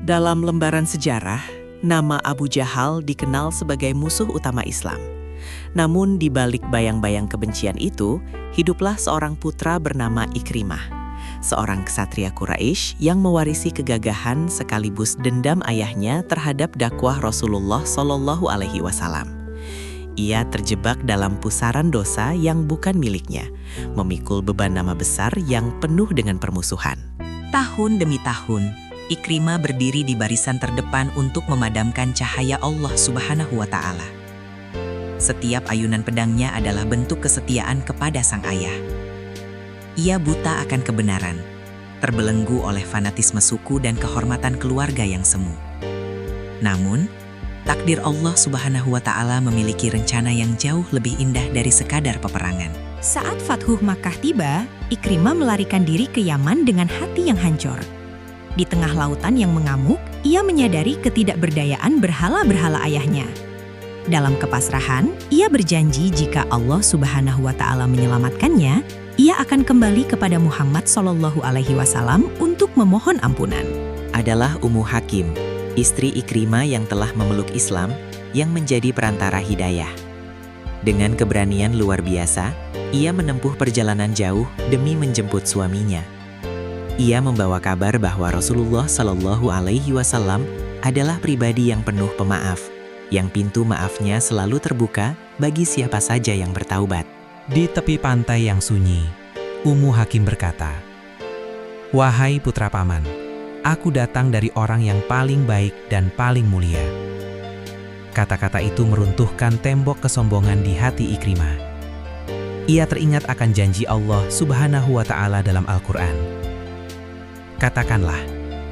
Dalam lembaran sejarah, nama Abu Jahal dikenal sebagai musuh utama Islam. Namun di balik bayang-bayang kebencian itu, hiduplah seorang putra bernama Ikrimah, seorang ksatria Quraisy yang mewarisi kegagahan sekaligus dendam ayahnya terhadap dakwah Rasulullah Shallallahu Alaihi Wasallam. Ia terjebak dalam pusaran dosa yang bukan miliknya, memikul beban nama besar yang penuh dengan permusuhan. Tahun demi tahun, Ikrimah berdiri di barisan terdepan untuk memadamkan cahaya Allah Subhanahu wa Ta'ala. Setiap ayunan pedangnya adalah bentuk kesetiaan kepada sang ayah. Ia buta akan kebenaran, terbelenggu oleh fanatisme suku dan kehormatan keluarga yang semu. Namun, takdir Allah Subhanahu wa Ta'ala memiliki rencana yang jauh lebih indah dari sekadar peperangan. Saat Fathuh Makkah tiba, Ikrimah melarikan diri ke Yaman dengan hati yang hancur. Di tengah lautan yang mengamuk, ia menyadari ketidakberdayaan berhala-berhala ayahnya. Dalam kepasrahan, ia berjanji jika Allah Subhanahu wa Ta'ala menyelamatkannya, ia akan kembali kepada Muhammad Shallallahu Alaihi Wasallam untuk memohon ampunan. Adalah Ummu Hakim, istri Ikrimah yang telah memeluk Islam, yang menjadi perantara hidayah. Dengan keberanian luar biasa, ia menempuh perjalanan jauh demi menjemput suaminya. Ia membawa kabar bahwa Rasulullah Shallallahu Alaihi Wasallam adalah pribadi yang penuh pemaaf, yang pintu maafnya selalu terbuka bagi siapa saja yang bertaubat. Di tepi pantai yang sunyi, Ummu Hakim berkata, "Wahai putra paman, aku datang dari orang yang paling baik dan paling mulia." Kata-kata itu meruntuhkan tembok kesombongan di hati Ikrimah. Ia teringat akan janji Allah Subhanahu wa Ta'ala dalam Al-Quran. Katakanlah,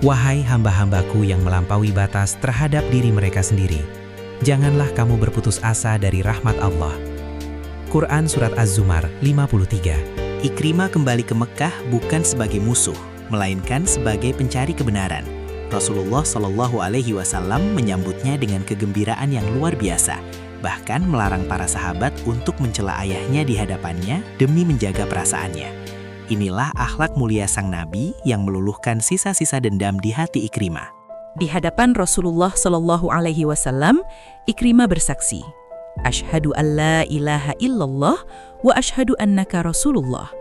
wahai hamba-hambaku yang melampaui batas terhadap diri mereka sendiri, janganlah kamu berputus asa dari rahmat Allah. Quran Surat Az-Zumar 53. Ikrimah kembali ke Mekah bukan sebagai musuh, melainkan sebagai pencari kebenaran. Rasulullah Shallallahu Alaihi Wasallam menyambutnya dengan kegembiraan yang luar biasa, bahkan melarang para sahabat untuk mencela ayahnya di hadapannya demi menjaga perasaannya. Inilah akhlak mulia sang Nabi yang meluluhkan sisa-sisa dendam di hati Ikrimah. Di hadapan Rasulullah Shallallahu Alaihi Wasallam, Ikrimah bersaksi, "Asyhadu an la ilaha illallah wa asyhadu annaka Rasulullah."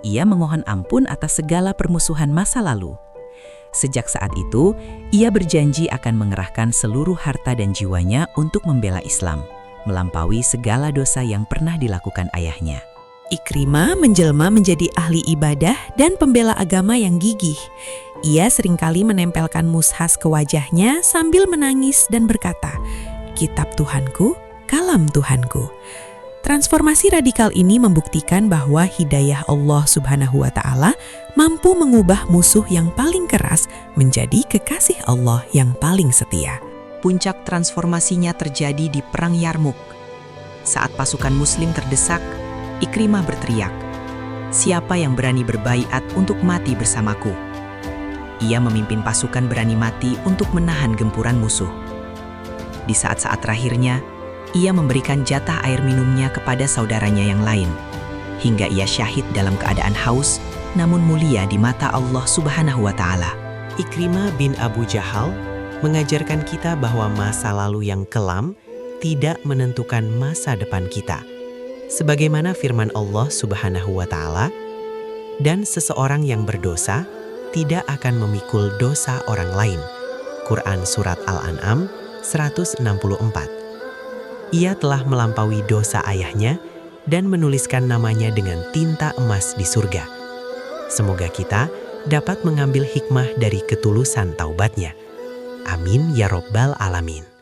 Ia memohon ampun atas segala permusuhan masa lalu. Sejak saat itu, ia berjanji akan mengerahkan seluruh harta dan jiwanya untuk membela Islam, melampaui segala dosa yang pernah dilakukan ayahnya. Ikrimah menjelma menjadi ahli ibadah dan pembela agama yang gigih. Ia seringkali menempelkan mushaf ke wajahnya sambil menangis dan berkata, "Kitab Tuhanku, kalam Tuhanku." Transformasi radikal ini membuktikan bahwa hidayah Allah Subhanahu wa Ta'ala mampu mengubah musuh yang paling keras menjadi kekasih Allah yang paling setia. Puncak transformasinya terjadi di Perang Yarmuk. Saat pasukan Muslim terdesak, Ikrimah berteriak, "Siapa yang berani berbaiat untuk mati bersamaku?" Ia memimpin pasukan berani mati untuk menahan gempuran musuh. Di saat-saat terakhirnya, ia memberikan jatah air minumnya kepada saudaranya yang lain, hingga ia syahid dalam keadaan haus, namun mulia di mata Allah Subhanahu wa Ta'ala. Ikrimah bin Abu Jahal mengajarkan kita bahwa masa lalu yang kelam tidak menentukan masa depan kita. Sebagaimana firman Allah Subhanahu wa Ta'ala, "Dan seseorang yang berdosa tidak akan memikul dosa orang lain." Quran Surat Al-An'am 164. Ia telah melampaui dosa ayahnya dan menuliskan namanya dengan tinta emas di surga. Semoga kita dapat mengambil hikmah dari ketulusan taubatnya. Amin ya Rabbal Alamin.